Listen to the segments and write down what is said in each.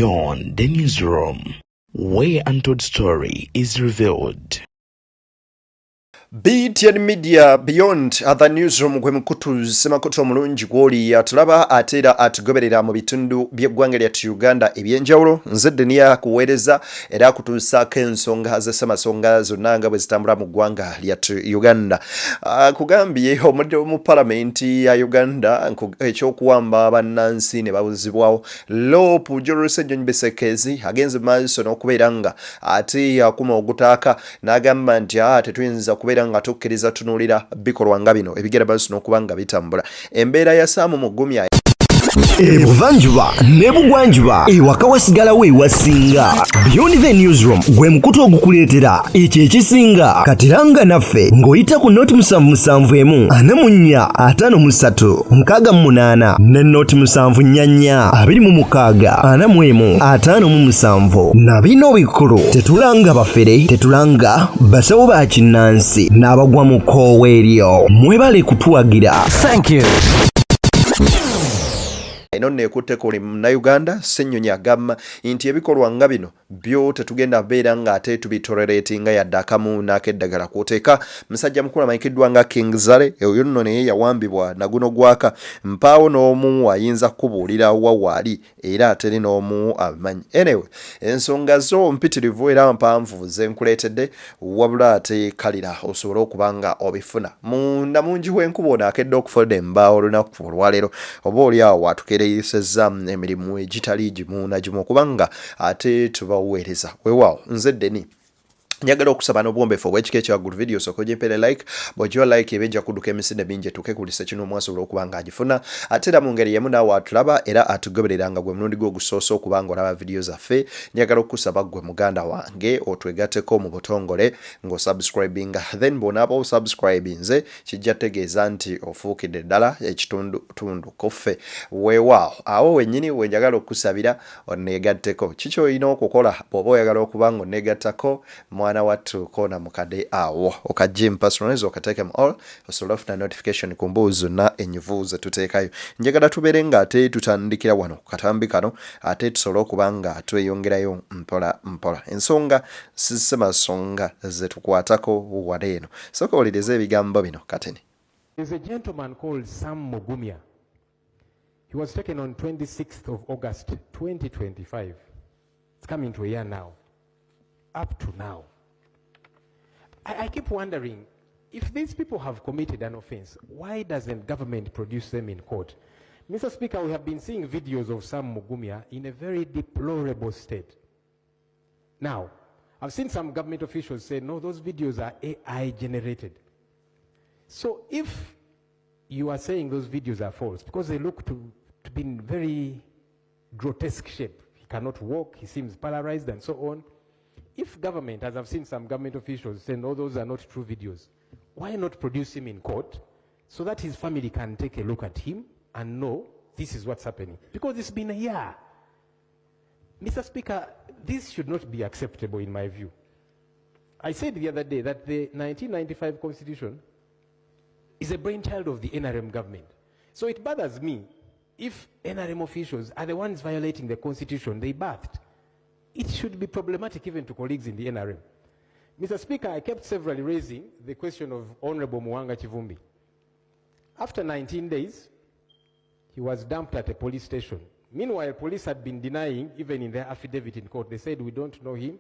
Beyond the newsroom, where untold story is revealed. BTN Media Beyond other newsroom gwe mukutu semakutu omulungi gwoli atulaba atera atugoberera mu bitundu by'eggwanga lyattu Uganda ebyenjawulo nze Denia kuweereza era akutuusaako ensonga z'essamasonga zonna nga bwe zitambula mu ggwanga lyattu Uganda. Kugambye omuliro mu Parliamentary ya Uganda ekyokuwamba bannansi ne babuzibwawo. Lop Ssenyonyi agenze mu maaso n'okubeera nga ate yakuma ogutaaka n'agamba nti tetuyinza kubeera nga tukkiriza tunuulira bikolwa nga bino ebigera maaso n'okuba nga bitambula. Embeera ya Saamu Mugumya ebuvanjuba n'ebugwanjuba ewaka wasigalawo ewasinga. Beyond the newsroom gwe mukutu ogukuleetera ekyo ekisinga katiranga naffe ng'oyita ku noti 771 44 53 ne noti 744 26 41 na bino bikulu tetulanga bafere tetulanga basawo ba kinnansi n'abagwa mu kkoowa eryo mwebale kutuwagira. Thank you. eno neekutte kuli Munnayuganda Ssenyonyi agamba nti ebikolwa nga bino byo tetugenda beera nga ate tubitolereetinga yadde akamu n'akeddagala kwoteeka musajja mukulu amanyikiddwa nga King Zale oyo nno naye yawambibwa na guno gwaka mpaawo n'omu ayinza kubuulira wawaali era ate n'omu amanyi. Anyway, ensonga zo mpitirivu era mpanvu ze nkuleetedde wabula ate kalira osobole okuba nga obifuna munda mungi w'enkuba ono akedde okufoda embaawo olunaku olwaleero oba oli awo watukeereesezza emirimu egitali gimu na gimu kubanga ate tubaweereza weewaawo nze Deni njagala okusaba n'obuwombeefu obw'ekika ekya good video soko gyempere like bw'ogiwa like ebejja kudduka emisinde mingi etukekulisa kino omwasobola okuba nga agifuna ate era mu ngeri yemu naawe atulaba era atugoberera nga gwe mulundi gwe ogusoosa okuba nga olaba video zaffe njagala okusaba gwe muganda wange otwegatteko mu butongole ng'osubscribinga then bw'onaaba osubscribinze kijja tegeeza nti ofuukidde ddala ekitundu kuffe weewaawo awo wennyini we njagala okusabira oneegatteko kiki olina okukola bw'oba oyagala okuba nga oneegattako mwana wattu kona mukade awo okajje personalize okateeke mu all osobola ofuna notification ku mbuuzi zonna enyivu ze tuteekayo. Njagala tubeere nga ate tutandikira wano ku katambi kano ate tusobole okuba nga tweyongerayo mpola mpola ensonga sisemasonga ze tukwatako wale eno sooka owulirize ebigambo bino kateni. There's a gentleman called Sam Mugumya. He was taken on 26th of August 2025. It's coming to a year now. Up to now, I keep wondering, if these people have committed an offense, why doesn't government produce them in court? Mr. Speaker, we have been seeing videos of Sam Mugumya in a very deplorable state. Now, I've seen some government officials say, no, those videos are AI generated. So if you are saying those videos are false, because they look to be in very grotesque shape, he cannot walk, he seems paralyzed and so on. If government, as I've seen some government officials say, no, those are not true videos, why not produce him in court so that his family can take a look at him and know this is what's happening? Because it's been a year. Mr. Speaker, this should not be acceptable in my view. I said the other day that the 1995 Constitution is a brainchild of the NRM government. So it bothers me if NRM officials are the ones violating the Constitution they birthed. It should be problematic even to colleagues in the NRM. Mr. Speaker, I kept severally raising the question of Honorable Mwanga Kivumbi. After 19 days, he was dumped at a police station. Meanwhile, police had been denying, even in their affidavit in court, they said, we don't know him,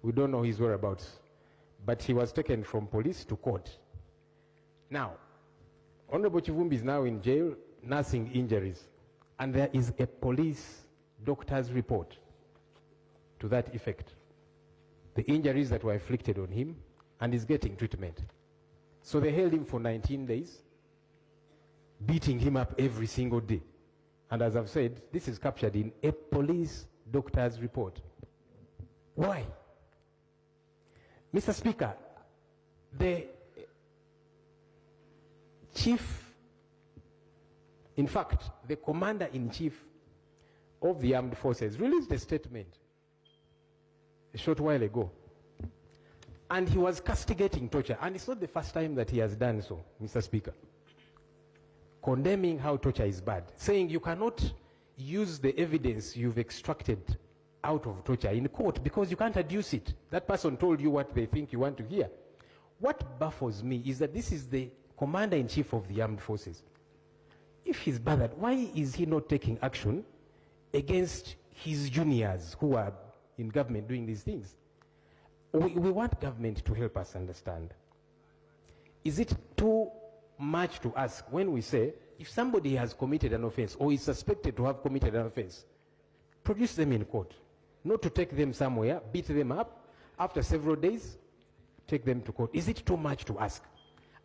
we don't know his whereabouts. But he was taken from police to court. Now, Honorable Kivumbi is now in jail, nursing injuries. And there is a police doctor's report to that effect. The injuries that were inflicted on him, and is getting treatment. So they held him for 19 days, beating him up every single day. And as I've said, this is captured in a police doctor's report. Why? Mr. Speaker, the chief, in fact, the commander-in-chief of the armed forces released a statement a short while ago. And he was castigating torture. And it's not the first time that he has done so, Mr. Speaker. Condemning how torture is bad. Saying you cannot use the evidence you've extracted out of torture in court because you can't adduce it. That person told you what they think you want to hear. What baffles me is that this is the Commander-in-Chief of the Armed Forces. If he's bothered, why is he not taking action against his juniors who are in government doing these things? We want government to help us understand. Is it too much to ask when we say, if somebody has committed an offense or is suspected to have committed an offense, produce them in court, not to take them somewhere, beat them up, after several days, take them to court? Is it too much to ask?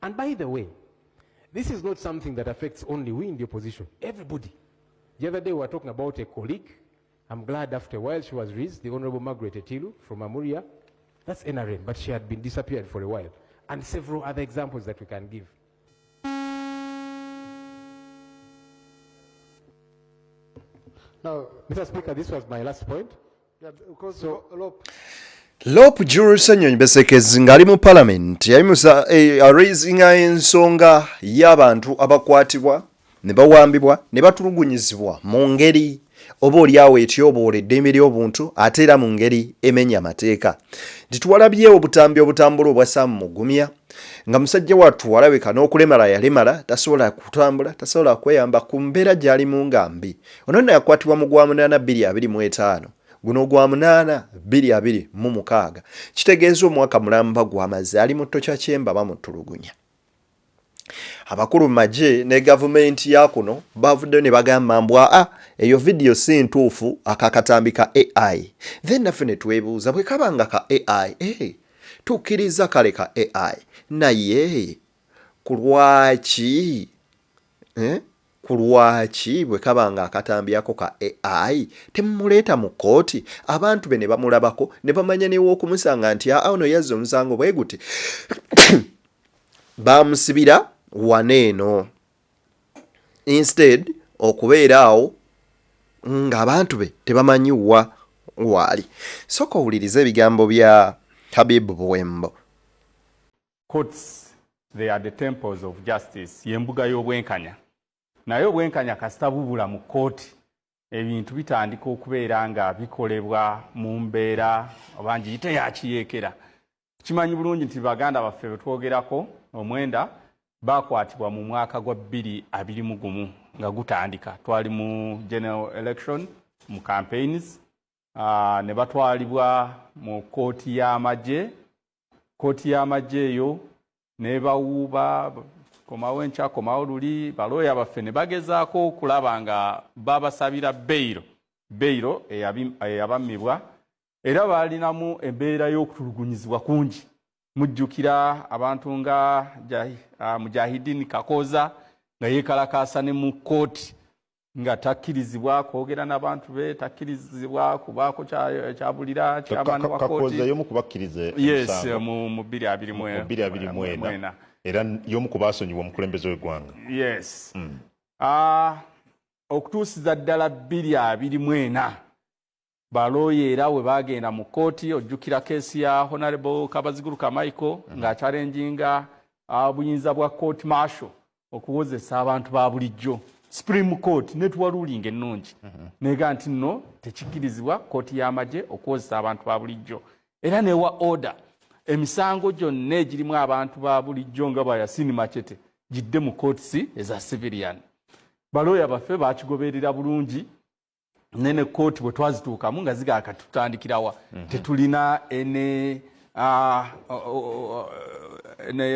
And by the way, this is not something that affects only we in the opposition, everybody. The other day we were talking about a colleague. I'm glad after a while she was released, the Honorable Margaret Etilu from Amuria. That's NRM, but she had been disappeared for a while. And several other examples that we can give. Now, Mr. Speaker, this was my last point. Yeah, because So- Lop Ssenyonyi Besekezi ng'ali mu Parliament yayimusa araisinga ensonga y'abantu abakwatibwa ne bawambibwa ne batulugunyizibwa mu ngeri oba oliawo etyoboola eddembe ly'obuntu ate era mu ngeri emenya amateeka. Tituwalabyewo obutambi obutambula obwa Sam Mugumya nga musajja wattu walabika n'okulemala yalemala tasobola kutambula tasobola kweyamba ku mbeera gy'alimu nga mbi. Ono nno yakwatibwa mu gwa 8/2025 guno gwa 8/2026 kitegeeza omwaka mulamba gw'amaze ali mu ttokya kyemba bamutulugunya. Abakulu magye ne gavumenti ya kuno bavudde ne bagamba mbwa eyo video si ntuufu akakatambi ka AI. Then naffe ne twebuuza bwe kabanga ka AI tukkiriza kale ka AI naye kulwaki bwe kabanga akatambyako ka AI temuleeta mu kooti abantu be ne bamulabako ne bamanya newo okumusanga nti ono yazze omusango bwe guti bamusibira waneeno instead okubeera awo ng'abantu be tebamanyiwa waali. Soka owuliriza ebigambo bya Habib Buwembo. Courts, they are the temples of justice, yembuga y'obwenkanya. Naye obwenkanya kasita bubula mu kooti ebintu bitandika okubeera nga bikolebwa mu mbeera oba ngiyite yakiyeekera. Kimanyi bulungi nti baganda baffe bwe twogerako omwenda bakwatibwa mu mwaka gwa 2021 nga gutandika. Twali mu general election mu campaigns ne batwalibwa mu kooti y'amagye. Kooti y'amagye eyo ne bawuuba komawo enkya komawo luli balooya baffe ne bagezaako okulaba nga babasabira beyiro eyabammibwa era baalinamu embeera y'okutulugunyizibwa kungi. Mujjukira abantu nga Mujahideen Kakoza nga yeekalakaasa ne mu kooti nga takkirizibwa kwogera n'abantu be, takkirizibwa kubaako kyabulira ky'abaana ba kooti. Kakoza y'omu kubakkiriza yes mu 2021 era y'omu ku baasonyiwa omukulembeze w'eggwanga. Yes. Okutuusiza ddala 2024 balooya era we bagenda mu kooti. Ojjukira keesi ya Honorable Kabaziguruka Michael ng'achallenginga buyinza bwa court martial okuwozesa abantu ba bulijjo. Supreme Court netwa ruling ennungi nega nti nno tekikkirizibwa kooti y'amagye okuwozesa abantu ba bulijjo era newa order emisango gyonna egirimu abantu ba bulijjo nga ba Yasini Machete gidde mu courts eza civilian. Balooya baffe bakigoberera bulungi nene kooti bwe twazituukamu nga zigaaka tutandikirawa tetulina ene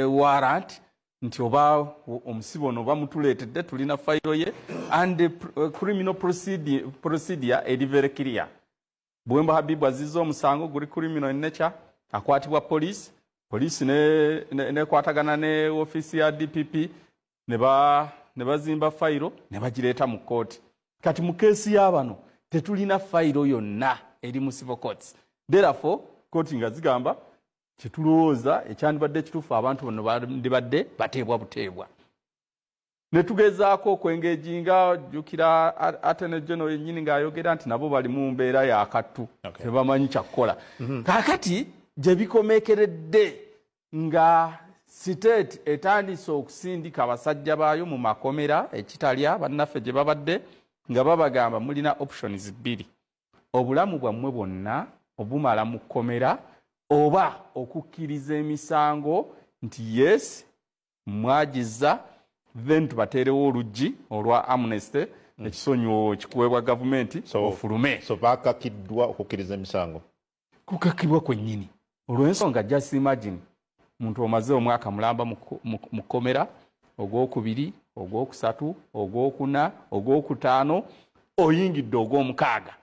warrant nti oba omusibe ono bamutuleetedde tulina fayiro ye and criminal procedure eri very clear. Buwemba Habibu azizza omusango guli criminal nature akwatibwa police nekwatagana ne office ya DPP ne bazimba fayiro ne bagireeta mu kooti. Kati mu keesi y'abano tetulina fayiro yonna eri mu civil courts. Therefore kooti nga zigamba kitulowooza ekyandibadde kituufu abantu bano bandibadde bateebwa buteebwa. Ne tugezaako okwengejinga jjukira Attorney General yennyini ng'ayogera nti nabo bali mu mbeera ya kattu tebamanyi kyakukola. Kaakati gye bikomeekeredde nga state etandise okusindika abasajja baayo mu makomera ekitalya bannaffe gye babadde nga babagamba mulina options bbiri, obulamu bwammwe bwonna obumala mu kkomera oba okukkiriza emisango nti yes mwagiza then tubateerewo oluggi olwa amnesty ekisonyiwo kikuweebwa gavumenti ofulume. So bakakiddwa okukkiriza emisango? Kukakibwa kwennyini olw'ensonga just imagine muntu omaze omwaka mulamba mu kkomera, ogwokubiri, ogwokusatu, ogwokuna, ogwokutaano, oyingidde ogw'omukaaga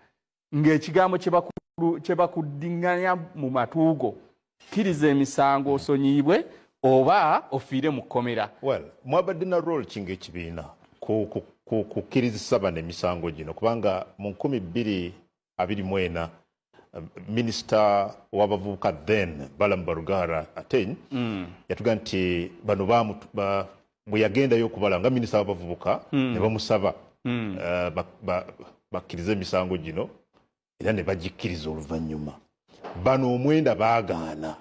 ng'ekigambo kye bakuddiŋŋanya mu matuugo kkiriza emisango osonyiibwe oba ofiire mu kkomera. Well, mwabadde na role kinga ekibiina kukkirizisa bano emisango gino kubanga mu 2024 minisita w'abavubuka then Balamu Barugara Ateny yatugamba nti bano bwe yagendayo okubala nga minisita w'abavubuka ne bamusaba bakkirize emisango gino era ne bagikkiriza oluvannyuma. Bano omwenda baagaana.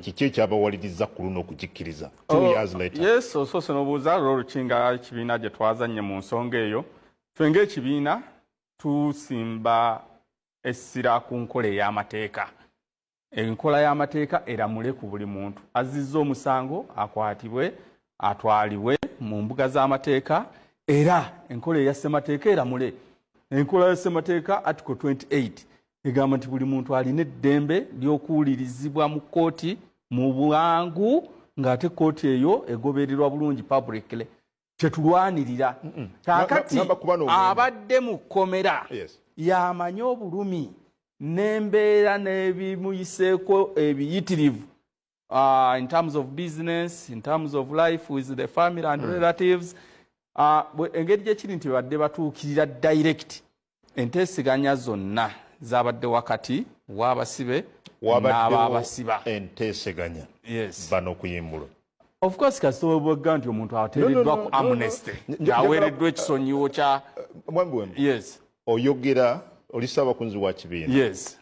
Kiki ekyabawaliriza ku luno okugikkiriza 2 years later? Yes, osoose n'obuuza lw'olukinga ekibiina gye twazannye mu nsonga eyo. Ffe ng'ekibiina tusimba essira ku nkola ey'amateeka. Enkola y'amateeka eramule ku buli muntu. Azizza omusango akwatibwe, atwalibwe mu mbuga z'amateeka era enkola eya ssemateeka eramule. Enkola ya ssemateeka article 28 egamba nti buli muntu alina eddembe ly'okuwulirizibwa mu kkooti mu bwangu ng'ate kkooti eyo egobererwa bulungi publicly. Kyetulwanirira. Kaakati abadde mu kkomera yamanye obulumi n'embeera n'ebimuyiseeko ebiyitirivu in terms of business, in terms of life with the family and relatives. Engeri gyekiri nti badde batuukirira direct enteeseganya zonna zabadde wakati w'abasibe n'abaabasiba. Enteeseganya bano okuyimbulwa. Of course kasobogga nti omuntu ateereddwa ku amnesty aweereddwa ekisonyiwo kya yes oyogera oli ssaabakunzi wa kibiina. Yes.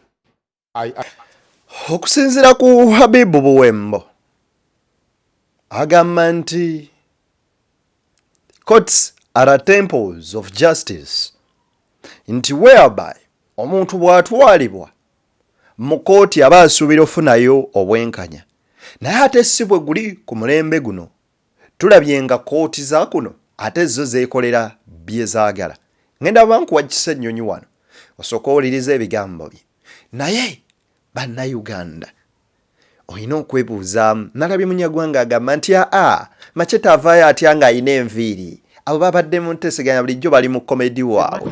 Okusinziira ku Habibu Buwembo agamba nti courts are temples of justice, nti whereby omuntu bw'atwalibwa mu kkooti aba asuubira ofunayo obwenkanya. Naye ate si bwe guli ku mulembe guno. Tulabye nga kkooti za kuno ate zo zeekolera bye zaagala. Ngenda bankuwa Ssenyonyi wano osooka owuliriza ebigambo bye. Naye bannayuganda olina okwebuuzaamu. Nalabye Munyagwanga agamba nti Machete avaayo atya ng'alina enviiri. Abo babadde mu nteeseganya bulijjo bali mu komedi waabwe.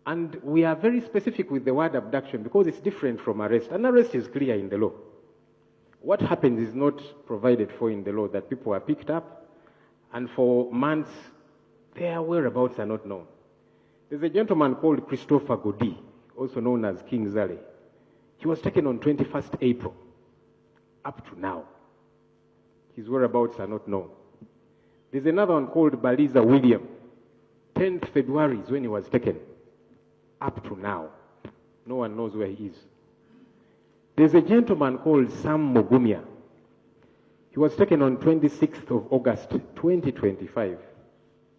And we are very specific with the word abduction because it's different from arrest. An arrest is clear in the law. What happens is not provided for in the law, that people are picked up and for months their whereabouts are not known. There's a gentleman called Christopher Godi, also known as King Zale. He was taken on 21st April. Up to now, his whereabouts are not known. There's another one called Baliza William. 10th February is when he was taken. Up to now, no one knows where he is. There's a gentleman called Sam Mugumya. He was taken on 26th of August, 2025.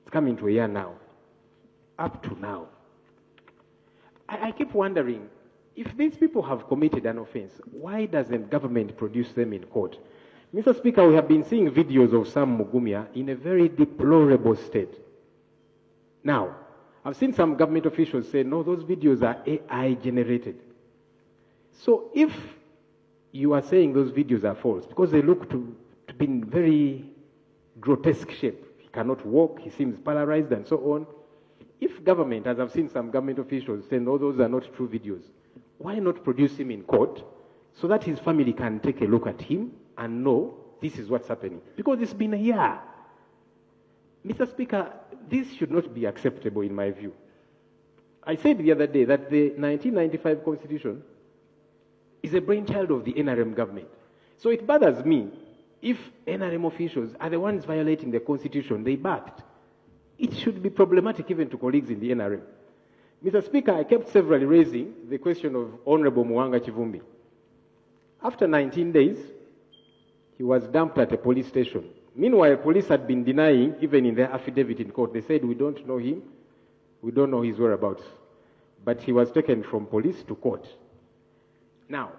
It's coming to a year now. Up to now. I keep wondering, if these people have committed an offense, why doesn't government produce them in court? Mr. Speaker, we have been seeing videos of Sam Mugumya in a very deplorable state. Now, I've seen some government officials say, no, those videos are AI generated. So if you are saying those videos are false, because they look to be in very grotesque shape, he cannot walk, he seems paralyzed and so on. If government, as I've seen some government officials say, no, those are not true videos, why not produce him in court so that his family can take a look at him and know this is what's happening? Because it's been a year. Mr. Speaker, this should not be acceptable in my view. I said the other day that the 1995 Constitution is a brainchild of the NRM government. So it bothers me if NRM officials are the ones violating the Constitution they backed. It should be problematic even to colleagues in the NRM. Mr. Speaker, I kept severally raising the question of Honorable Mwanga Chivumbi. After 19 days, he was dumped at a police station. Meanwhile, police had been denying, even in their affidavit in court, they said, we don't know him, we don't know his whereabouts. But he was taken from police to court. Now,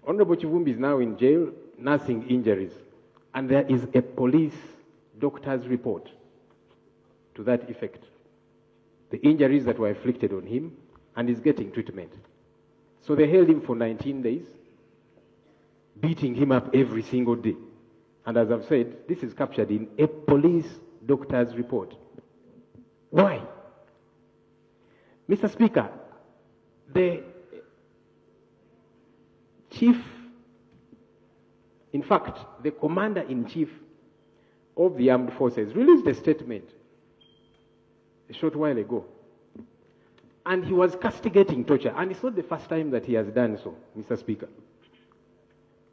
Honorable Chivumbi is now in jail, nursing injuries. And there is a police doctor's report to that effect. The injuries that were inflicted on him, and he's getting treatment. So they held him for 19 days, beating him up every single day. And as I've said, this is captured in a police doctor's report. Why? Mr. Speaker, the chief, in fact, the commander-in-chief of the armed forces released a statement a short while ago. And he was castigating torture. And it's not the first time that he has done so, Mr. Speaker.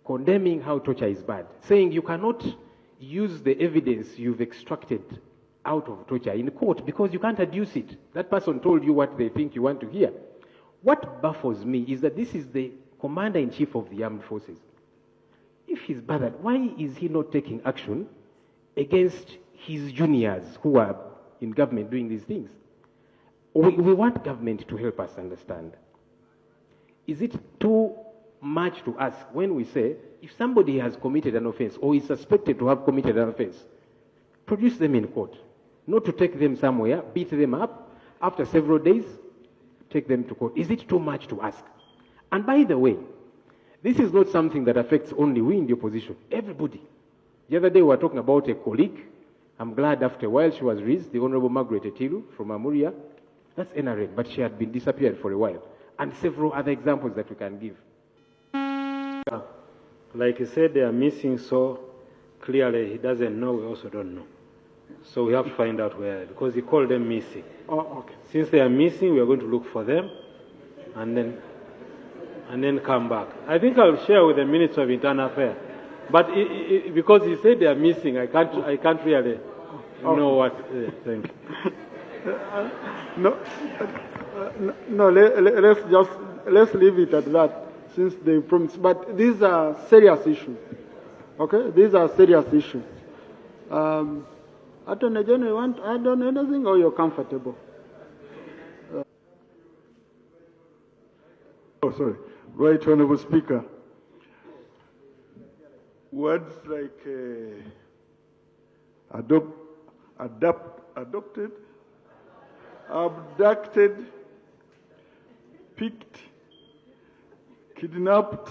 Condemning how torture is bad. Saying you cannot use the evidence you've extracted out of torture in court because you can't adduce it. That person told you what they think you want to hear. What baffles me is that this is the commander-in-chief of the armed forces. If he's bothered, why is he not taking action against his juniors who are in government doing these things? We want government to help us understand. Is it too much to ask when we say, if somebody has committed an offense or is suspected to have committed an offense, produce them in court, not to take them somewhere, beat them up, after several days, take them to court? Is it too much to ask? And by the way, this is not something that affects only we in the opposition, everybody. The other day we were talking about a colleague. I'm glad after a while she was released, the Honorable Margaret Etiru from Amuria. That's NRM, but she had been disappeared for a while. And several other examples that we can give. Like he said, they are missing, so clearly he doesn't know, we also don't know. So we have to find out where, because he called them missing. Oh, okay. Since they are missing, we are going to look for them and then come back. I think I'll share with the Minister of Internal Affairs. But because he said they are missing, I can't really know what. Thank you. Let's leave it at that, since they promised. But these are serious issues. Okay, these are serious issues. Attorney General, you want to add on anything, or you're comfortable? Right, Honorable Speaker. Words like adopted, abducted, picked, kidnapped,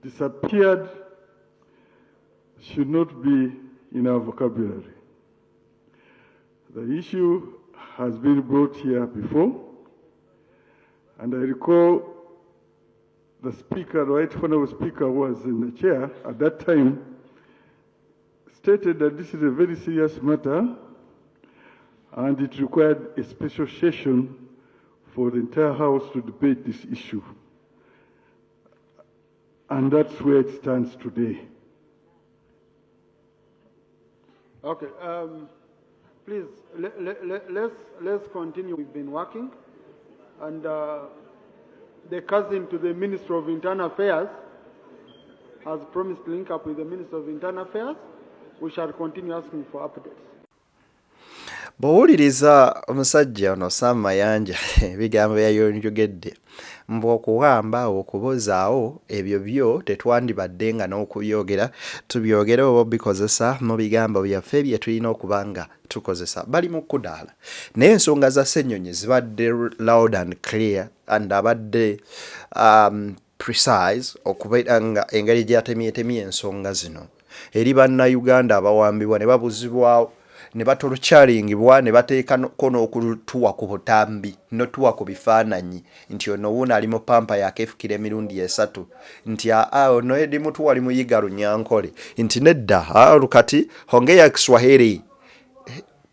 disappeared should not be in our vocabulary. The issue has been brought here before, and I recall the Speaker, Right Honorable Speaker, was in the chair at that time, stated that this is a very serious matter and it required a special session for the entire House to debate this issue. And that's where it stands today. Okay, please, let's continue. We've been working, and the cousin to the Minister of Internal Affairs has promised to link up with the Minister of Internal Affairs. We shall continue asking for updates. Bw'owuliriza omusajja ono Sam Mayanja ebigambo byayonjogedde mbu okuwamba okubozaawo ebyo byo tetwandibadde nga n'okubyogera tubyogere oba bikozesa mu bigambo byaffe bye tulina okuba nga tukozesa bali mu kudaala naye ensonga za Ssenyonyi zibadde loud and clear and abadde precise okubeera nga engeri gy'atemyetemye ensonga zino eri bannayuganda abawambibwa ne babuzibwawo ne batolukyaringibwa ne bateekako n'okutuwa ku butambi notuwa ku bifaananyi nti ono wuuno ali mu pampa yakeefukira emirundi esatu nti ono edi mutu wali muyiga Runyankole nti nedda lukati hongeya Kiswahili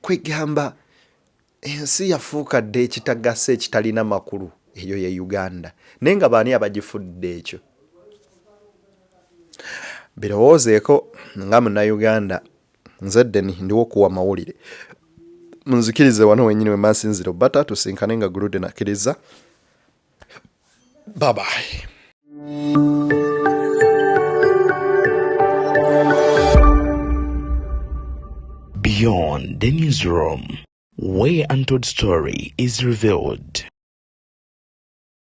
kwegamba ensi yafuuka dde ekitagase ekitalina makulu eyo ye Uganda naye nga baani abagifudde ekyo birowoozeeko nga munnayuganda nze Deni ndiwo kuwa mawulire munzikirize wano wenyini wemansinziro bata tusinkane nga Gurude nakkiriza bye bye. Beyond the newsroom, where untold story is revealed.